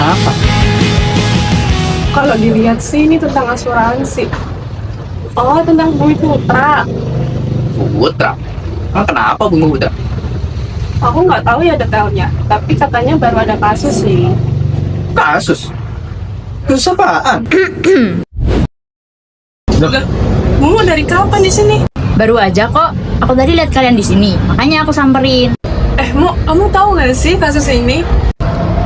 Kenapa? Kalau dilihat sih ini tentang asuransi. Oh, tentang Bumi Putra. Putra? Kenapa Bumi Putra? Aku nggak tahu ya detailnya, tapi katanya baru ada kasus sih. Kasus? Kasus apaan? Loh, Mumu dari kapan di sini? Baru aja kok. Aku tadi lihat kalian di sini, makanya aku samperin. Mu, kamu tahu nggak sih kasus ini?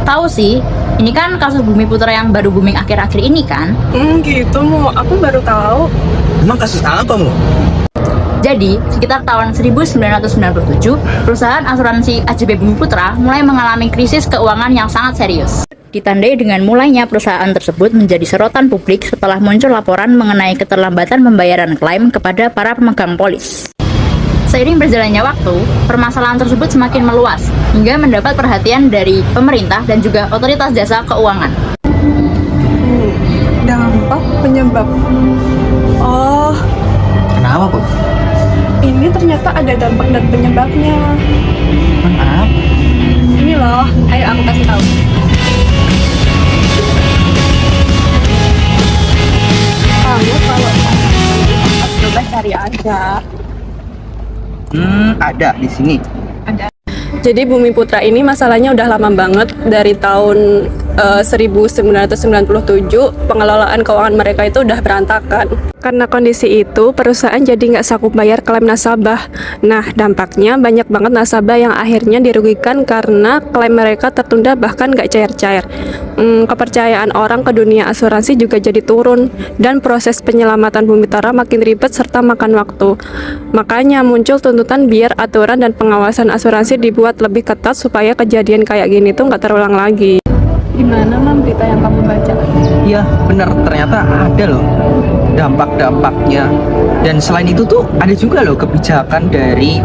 Tahu sih, ini kan kasus Bumi Putra yang baru booming akhir-akhir ini kan. Gitu Mu, aku baru tahu. emang kasus apa, Mu? Jadi, sekitar tahun 1997, perusahaan asuransi AJB Bumi Putra mulai mengalami krisis keuangan yang sangat serius. Ditandai dengan mulainya perusahaan tersebut menjadi sorotan publik setelah muncul laporan mengenai keterlambatan pembayaran klaim kepada para pemegang polis. Seiring berjalannya waktu, permasalahan tersebut semakin meluas hingga mendapat perhatian dari pemerintah dan juga otoritas jasa keuangan. Dampak penyebab. Oh, Kenapa, Bu? ini ternyata ada dampak dan penyebabnya. Emang apa? Ini loh, ayo aku kasih tahu. Kamu kalau coba cari aja. Ada di sini. Jadi Bumi Putra ini masalahnya udah lama banget, dari tahun 1997 pengelolaan keuangan mereka itu udah berantakan. Karena kondisi itu, perusahaan jadi nggak sanggup bayar klaim nasabah. Nah, dampaknya banyak banget nasabah yang akhirnya dirugikan karena klaim mereka tertunda bahkan nggak cair-cair. Kepercayaan orang ke dunia asuransi juga jadi turun, dan proses penyelamatan Bumi Putra makin ribet serta makan waktu. Makanya muncul tuntutan biar aturan dan pengawasan asuransi dibuat lebih ketat supaya kejadian kayak gini tuh nggak terulang lagi. Gimana Mam berita yang kamu baca? Iya, benar. Ternyata ada loh dampak-dampaknya. Dan selain itu tuh ada juga loh kebijakan dari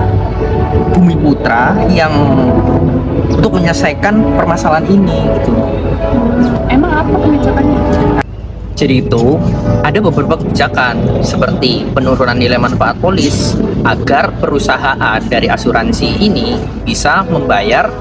Bumi Putra yang untuk menyelesaikan permasalahan ini gitu. Emang apa kebijakannya? Jadi itu ada beberapa kebijakan seperti penurunan nilai manfaat polis agar perusahaan dari asuransi ini bisa membayar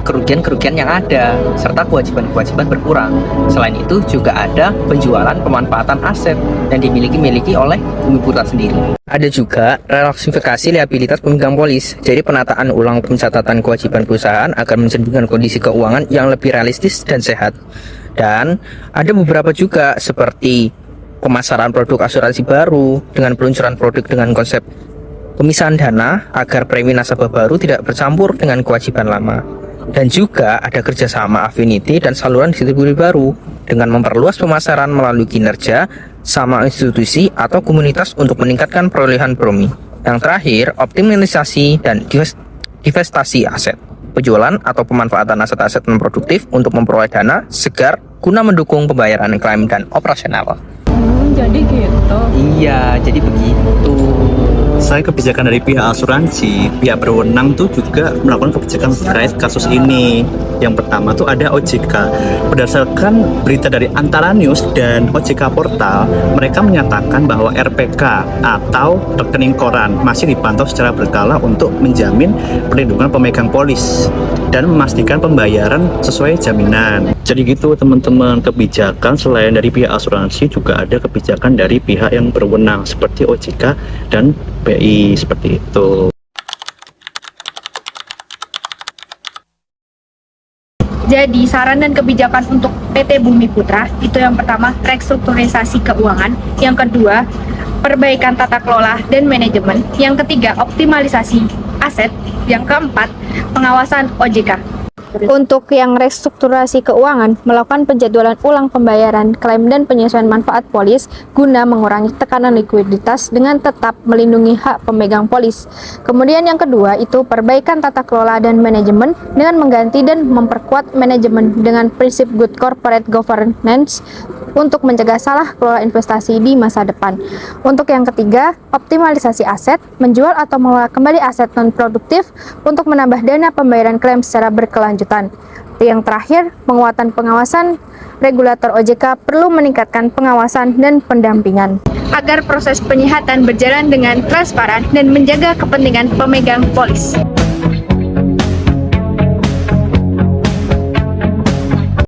kerugian-kerugian yang ada serta kewajiban-kewajiban berkurang. Selain itu juga ada penjualan pemanfaatan aset yang dimiliki oleh Bumi Putra sendiri. Ada juga relaksifikasi liabilitas pemegang polis. Jadi penataan ulang pencatatan kewajiban perusahaan agar mencerminkan kondisi keuangan yang lebih realistis dan sehat. Dan ada beberapa juga seperti pemasaran produk asuransi baru dengan peluncuran produk dengan konsep pemisahan dana agar premi nasabah baru tidak bercampur dengan kewajiban lama. Dan juga ada kerjasama affinity dan saluran distribusi baru dengan memperluas pemasaran melalui kinerja sama institusi atau komunitas untuk meningkatkan perolehan premi. Yang terakhir, optimalisasi dan divestasi aset, penjualan atau pemanfaatan aset-aset non produktif untuk memperoleh dana segar guna mendukung pembayaran klaim dan operasional. Jadi gitu. Iya, jadi begitu. Selain kebijakan dari pihak asuransi, pihak berwenang tuh juga melakukan kebijakan terkait kasus ini. Yang pertama tuh ada OJK. Berdasarkan berita dari Antara News dan OJK Portal, mereka menyatakan bahwa RPK atau rekening koran masih dipantau secara berkala untuk menjamin perlindungan pemegang polis dan memastikan pembayaran sesuai jaminan. Jadi gitu teman-teman, kebijakan selain dari pihak asuransi juga ada kebijakan dari pihak yang berwenang seperti OJK dan BI seperti itu. Jadi saran dan kebijakan untuk PT Bumi Putra itu yang pertama restrukturisasi keuangan, yang kedua perbaikan tata kelola dan manajemen, yang ketiga optimalisasi aset, yang keempat pengawasan OJK. Untuk yang restrukturasi keuangan, melakukan penjadwalan ulang pembayaran klaim dan penyesuaian manfaat polis guna mengurangi tekanan likuiditas dengan tetap melindungi hak pemegang polis. Kemudian yang kedua itu perbaikan tata kelola dan manajemen dengan mengganti dan memperkuat manajemen dengan prinsip good corporate governance untuk mencegah salah kelola investasi di masa depan. Untuk yang ketiga, optimalisasi aset, menjual atau mengelola kembali aset non-produktif untuk menambah dana pembayaran klaim secara berkelanjutan. Yang terakhir, penguatan pengawasan, regulator OJK perlu meningkatkan pengawasan dan pendampingan agar proses penyihatan berjalan dengan transparan dan menjaga kepentingan pemegang polis.